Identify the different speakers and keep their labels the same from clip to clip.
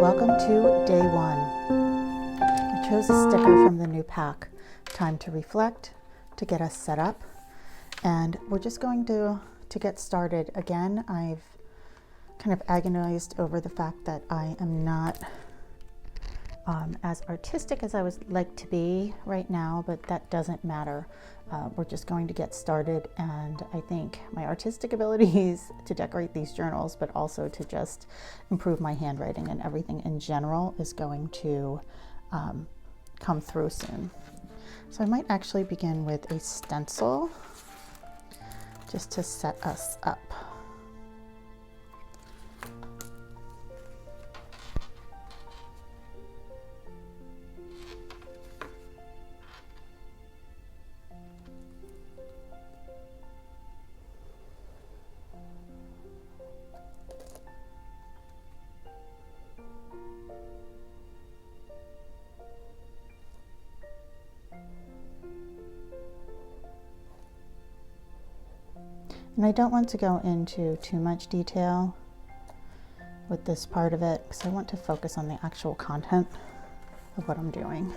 Speaker 1: welcome to day one. I chose a sticker from the new pack, Time to Reflect, to get us set up. And we're just going to get started. Again, I've kind of agonized over the fact that I am not as artistic as I would like to be right now, but that doesn't matter. We're just going to get started, and I think my artistic abilities to decorate these journals, but also to just improve my handwriting and everything in general, is going to come through soon. So I might actually begin with a stencil just to set us up. And I don't want to go into too much detail with this part of it because I want to focus on the actual content of what I'm doing.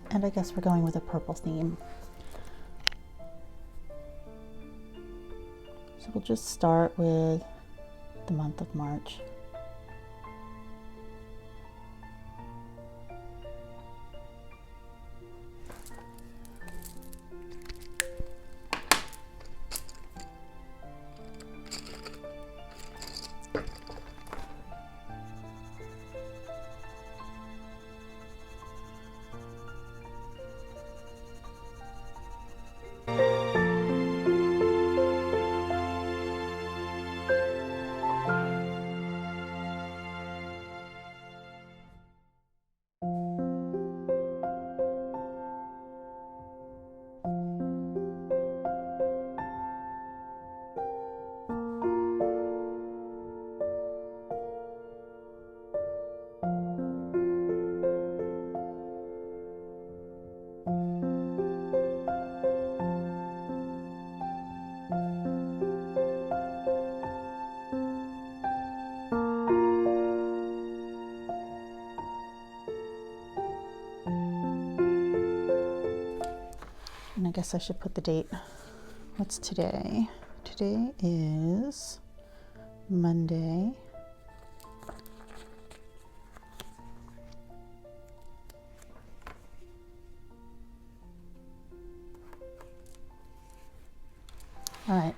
Speaker 1: And I guess we're going with a purple theme. So we'll just start with the month of March. And I guess I should put the date. What's today? Today is Monday. All right,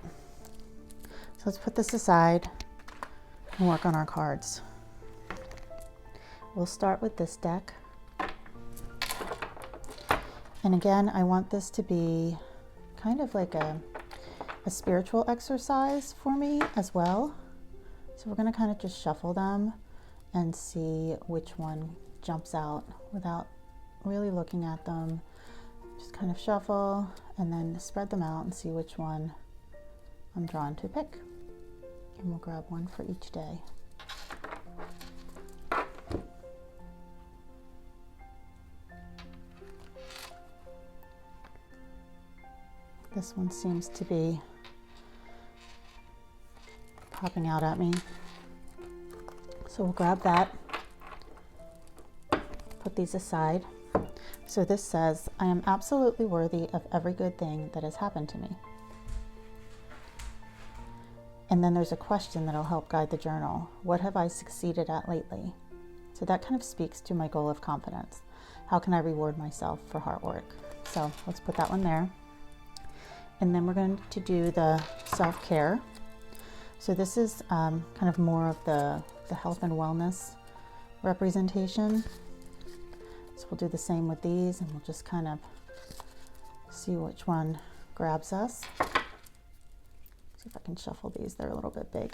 Speaker 1: so let's put this aside and work on our cards. We'll start with this deck. And again, I want this to be kind of like a spiritual exercise for me as well. So we're going to kind of just shuffle them and see which one jumps out without really looking at them. Just kind of shuffle and then spread them out and see which one I'm drawn to pick. And we'll grab one for each day. This one seems to be popping out at me. So we'll grab that, put these aside. So this says, I am absolutely worthy of every good thing that has happened to me. And then there's a question that'll help guide the journal. What have I succeeded at lately? So that kind of speaks to my goal of confidence. How can I reward myself for hard work? So let's put that one there. And then we're going to do the self-care. So this is kind of more of the health and wellness representation. So we'll do the same with these, and we'll just kind of see which one grabs us. See if I can shuffle these. They're a little bit big.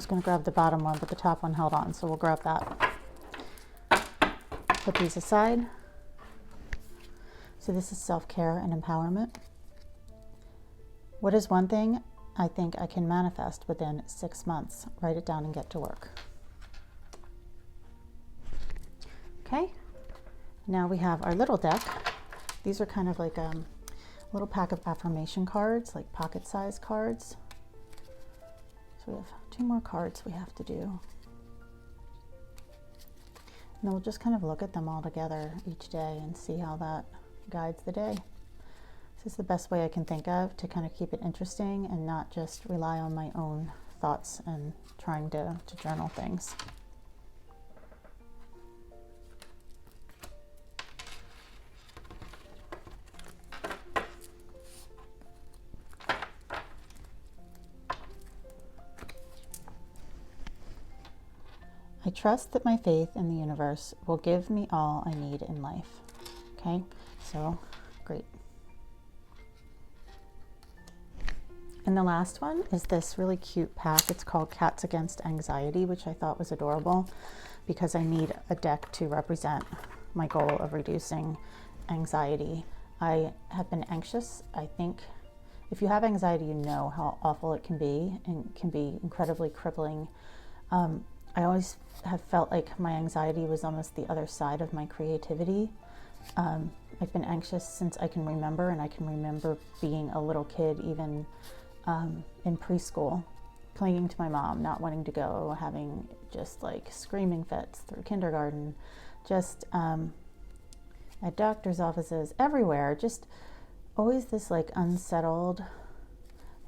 Speaker 1: was going to grab the bottom one, but the top one held on, so we'll grab that. Put these aside. So this is self-care and empowerment. What is one thing I think I can manifest within 6 months? Write it down and get to work. Okay, now we have our little deck. These are kind of like a little pack of affirmation cards, like pocket-sized cards. So we have 2 more cards we have to do. And then we'll just kind of look at them all together each day and see how that guides the day. This is the best way I can think of to kind of keep it interesting and not just rely on my own thoughts and trying to journal things. I trust that my faith in the universe will give me all I need in life. Okay, so great. And the last one is this really cute pack. It's called Cats Against Anxiety, which I thought was adorable because I need a deck to represent my goal of reducing anxiety. I have been anxious. I think if you have anxiety, you know how awful it can be, and can be incredibly crippling. I always have felt like my anxiety was almost the other side of my creativity. I've been anxious since I can remember, and I can remember being a little kid, even in preschool, clinging to my mom, not wanting to go, having just like screaming fits through kindergarten, just at doctor's offices, everywhere, just always this like unsettled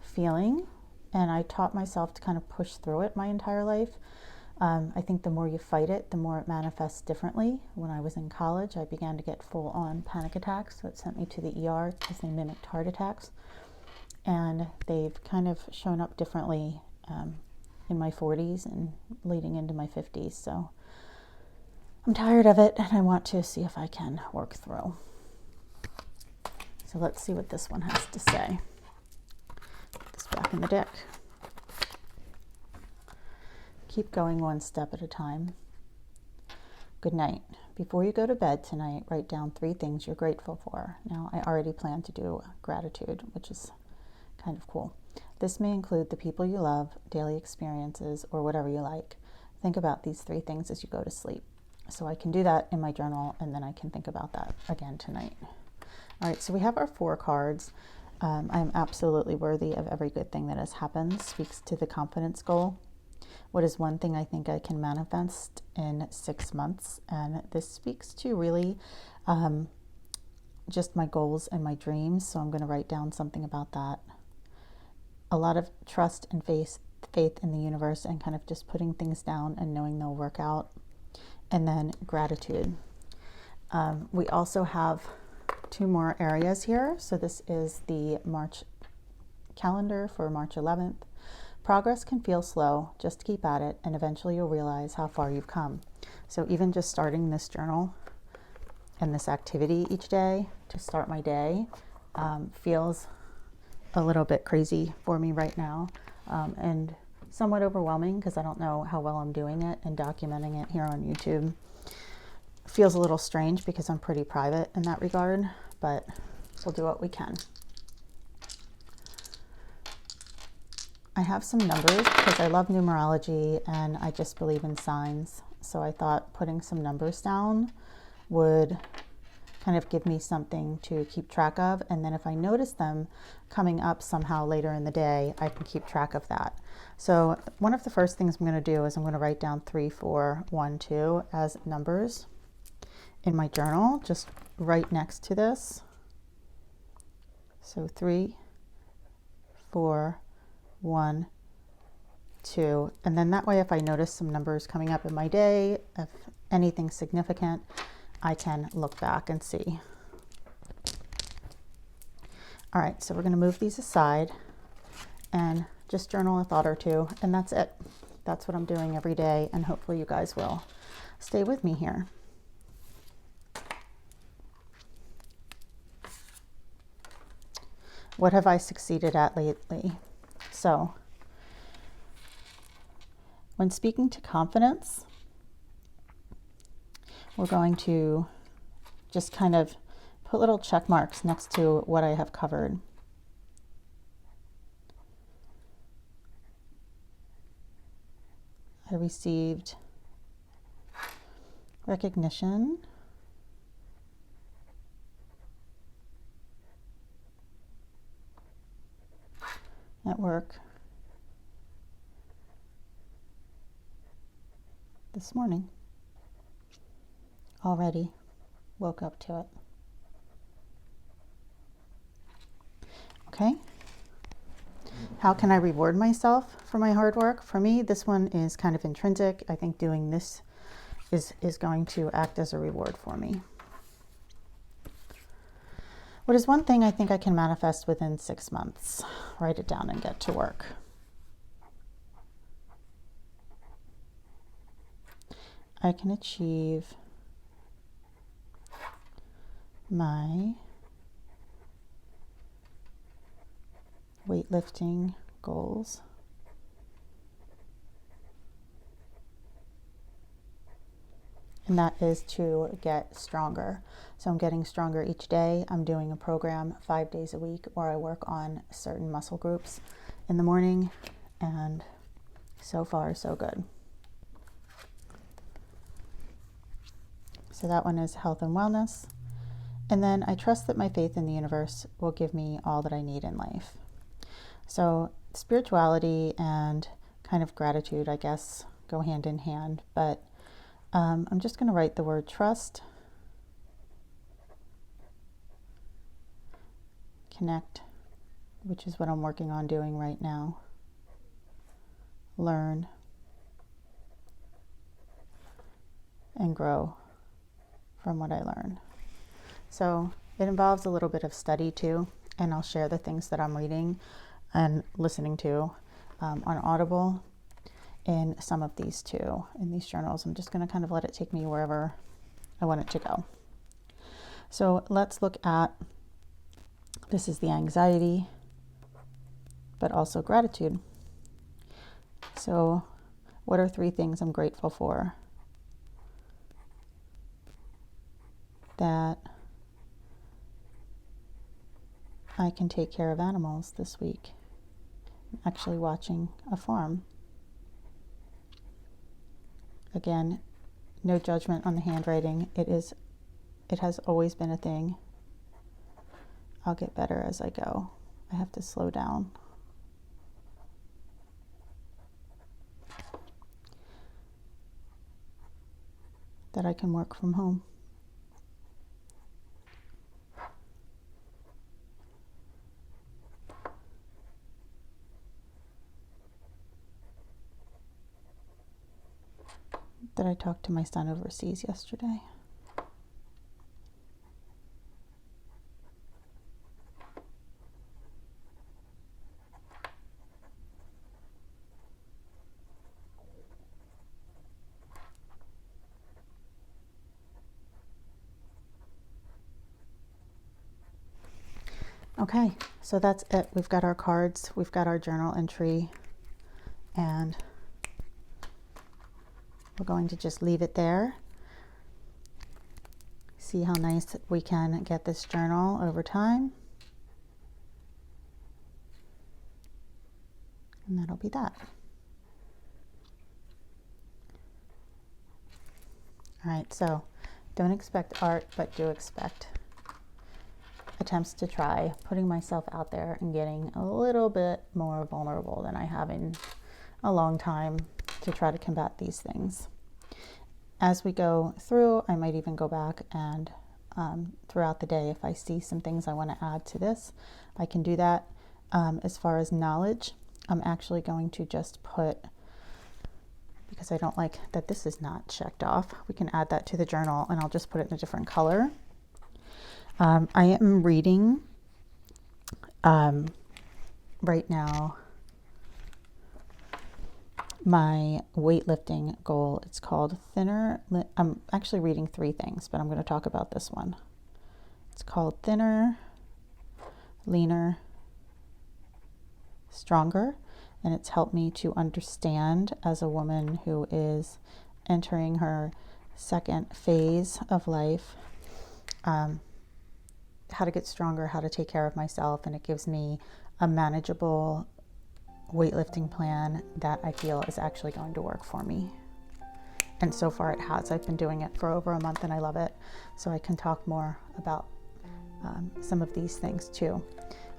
Speaker 1: feeling. And I taught myself to kind of push through it my entire life. I think the more you fight it, the more it manifests differently. When I was in college, I began to get full-on panic attacks, so it sent me to the ER because they mimicked heart attacks. And they've kind of shown up differently in my 40s and leading into my 50s. So I'm tired of it, and I want to see if I can work through. So let's see what this one has to say. Put this back in the deck. Keep going one step at a time. Good night. Before you go to bed tonight, write down 3 things you're grateful for. Now, I already plan to do gratitude, which is kind of cool. This may include the people you love, daily experiences, or whatever you like. Think about these 3 things as you go to sleep. So I can do that in my journal, and then I can think about that again tonight. All right, so we have our 4 cards. I am absolutely worthy of every good thing that has happened. Speaks to the confidence goal. What is one thing I think I can manifest in 6 months? And this speaks to really just my goals and my dreams. So I'm going to write down something about that. A lot of trust and faith in the universe, and kind of just putting things down and knowing they'll work out. And then gratitude. We also have 2 more areas here. So this is the March calendar for March 11th. Progress can feel slow, just keep at it, and eventually you'll realize how far you've come. So even just starting this journal and this activity each day to start my day feels a little bit crazy for me right now, and somewhat overwhelming because I don't know how well I'm doing it, and documenting it here on YouTube feels a little strange because I'm pretty private in that regard, but we'll do what we can. I have some numbers because I love numerology and I just believe in signs. So I thought putting some numbers down would kind of give me something to keep track of. And then if I notice them coming up somehow later in the day, I can keep track of that. So one of the first things I'm going to do is I'm going to write down 3, 4, 1, 2 as numbers in my journal, just right next to this. So 3, 4, 1, 2, and then that way if I notice some numbers coming up in my day, if anything significant, I can look back and see. All right, so we're going to move these aside and just journal a thought or 2, and that's it. That's what I'm doing every day, and hopefully you guys will stay with me here. What have I succeeded at lately? So When speaking to confidence, we're going to just kind of put little check marks next to what I have covered. I received recognition at work this morning. Already woke up to it. Okay. How can I reward myself for my hard work? For me, this one is kind of intrinsic. I think doing this is going to act as a reward for me. What is one thing I think I can manifest within 6 months? Write it down and get to work. I can achieve my weightlifting goals and that is to get stronger. So I'm getting stronger each day. I'm doing a program 5 days a week where I work on certain muscle groups in the morning, and so far so good. So that one is health and wellness. And then I trust that my faith in the universe will give me all that I need in life. So spirituality and kind of gratitude, I guess, go hand in hand. But I'm just going to write the word trust, connect, which is what I'm working on doing right now, learn, and grow from what I learn. So it involves a little bit of study too, and I'll share the things that I'm reading and listening to on Audible in some of these too, in these journals. I'm just going to kind of let it take me wherever I want it to go. So let's look at, this is the anxiety, but also gratitude. So what are 3 things I'm grateful for? That I can take care of animals this week. I'm actually watching a farm. Again, no judgment on the handwriting. It has always been a thing. I'll get better as I go. I have to slow down. That I can work from home. That I talked to my son overseas yesterday. Okay, so that's it. We've got our cards, we've got our journal entry, and we're going to just leave it there. See how nice we can get this journal over time. And that'll be that. All right, so don't expect art, but do expect attempts to try putting myself out there and getting a little bit more vulnerable than I have in a long time to try to combat these things. As we go through, I might even go back and throughout the day, if I see some things I want to add to this, I can do that. As far as knowledge, I'm actually going to just put, because I don't like that this is not checked off, we can add that to the journal, and I'll just put it in a different color. I am reading right now my weightlifting goal. It's called Thinner. I'm actually reading 3 things, but I'm going to talk about this one. It's called Thinner, Leaner, Stronger. and it's helped me to understand, as a woman who is entering her second phase of life, how to get stronger, how to take care of myself, and it gives me a manageable weightlifting plan that I feel is actually going to work for me. And so far it has. I've been doing it for over a month and I love it. So I can talk more about some of these things too.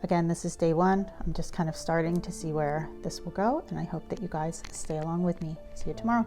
Speaker 1: Again, this is day 1. I'm just kind of starting to see where this will go, and I hope that you guys stay along with me. See you tomorrow.